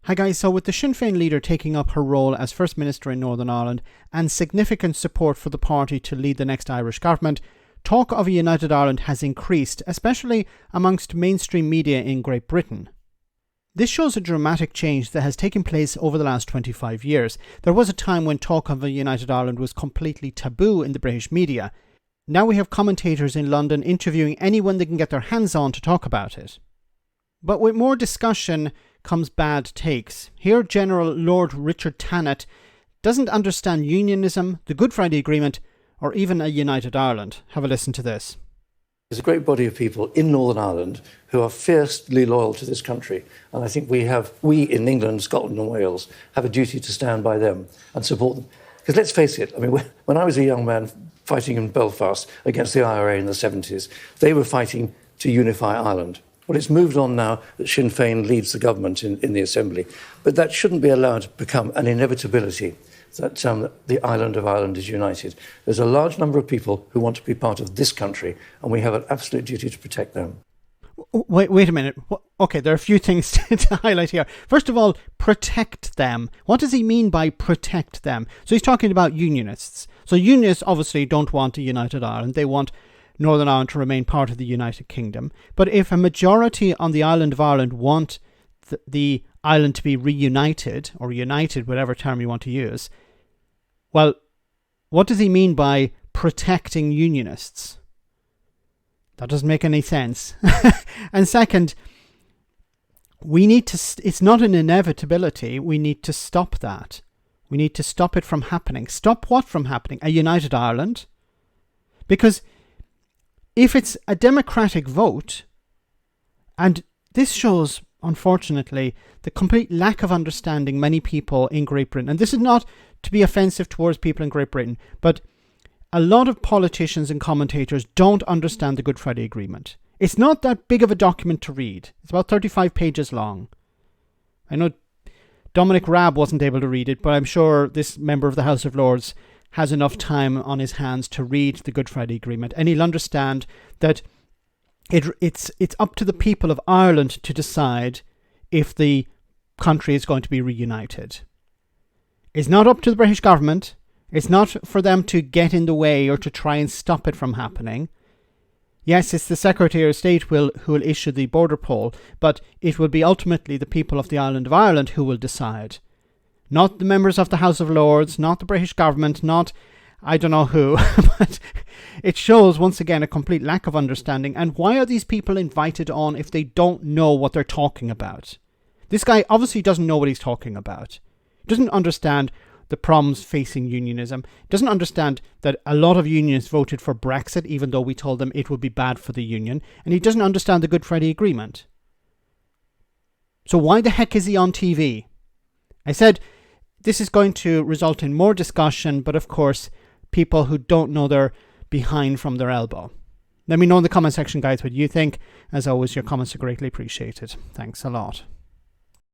Hi guys, so with the Sinn Féin leader taking up her role as First Minister in Northern Ireland and significant support for the party to lead the next Irish government, talk of a united Ireland has increased, especially amongst mainstream media in Great Britain. This shows a dramatic change that has taken place over the last 25 years. There was a time when talk of a united Ireland was completely taboo in the British media. Now we have commentators in London interviewing anyone they can get their hands on to talk about it. But with more discussion comes bad takes. Here General Lord Richard Dannatt doesn't understand unionism, the Good Friday Agreement, or even a united Ireland. Have a listen to this. There's a great body of people in Northern Ireland who are fiercely loyal to this country. And I think we in England, Scotland and Wales have a duty to stand by them and support them. Because let's face it, I mean, when I was a young man fighting in Belfast against the IRA in the 70s, they were fighting to unify Ireland. Well, it's moved on now that Sinn Féin leads the government in the Assembly. But that shouldn't be allowed to become an inevitability that the island of Ireland is united. There's a large number of people who want to be part of this country, and we have an absolute duty to protect them. Wait a minute. Okay, there are a few things to highlight here. First of all, protect them. What does he mean by protect them? So he's talking about Unionists. So Unionists obviously don't want a united Ireland. They want Northern Ireland to remain part of the United Kingdom. But if a majority on the island of Ireland want the island to be reunited, or united, whatever term you want to use, well, what does he mean by protecting Unionists? That doesn't make any sense. And second, we need to, it's not an inevitability, we need to stop that. We need to stop it from happening. Stop what from happening? A united Ireland? Because if it's a democratic vote, and this shows, unfortunately, the complete lack of understanding many people in Great Britain, and this is not to be offensive towards people in Great Britain, but a lot of politicians and commentators don't understand the Good Friday Agreement. It's not that big of a document to read. It's about 35 pages long. I know Dominic Raab wasn't able to read it, but I'm sure this member of the House of Lords has enough time on his hands to read the Good Friday Agreement, and he'll understand that it's up to the people of Ireland to decide if the country is going to be reunited. It's not up to the British government. It's not for them to get in the way or to try and stop it from happening. Yes, it's the Secretary of State who will issue the border poll, but it will be ultimately the people of the island of Ireland who will decide. Not the members of the House of Lords, not the British government, not I don't know who, but it shows once again a complete lack of understanding. And why are these people invited on if they don't know what they're talking about? This guy obviously doesn't know what he's talking about. He doesn't understand the problems facing unionism. He doesn't understand that a lot of unionists voted for Brexit, even though we told them it would be bad for the union. And he doesn't understand the Good Friday Agreement. So why the heck is he on TV? I said this is going to result in more discussion, but of course, people who don't know they're behind from their elbow. Let me know in the comment section, guys, what you think. As always, your comments are greatly appreciated. Thanks a lot.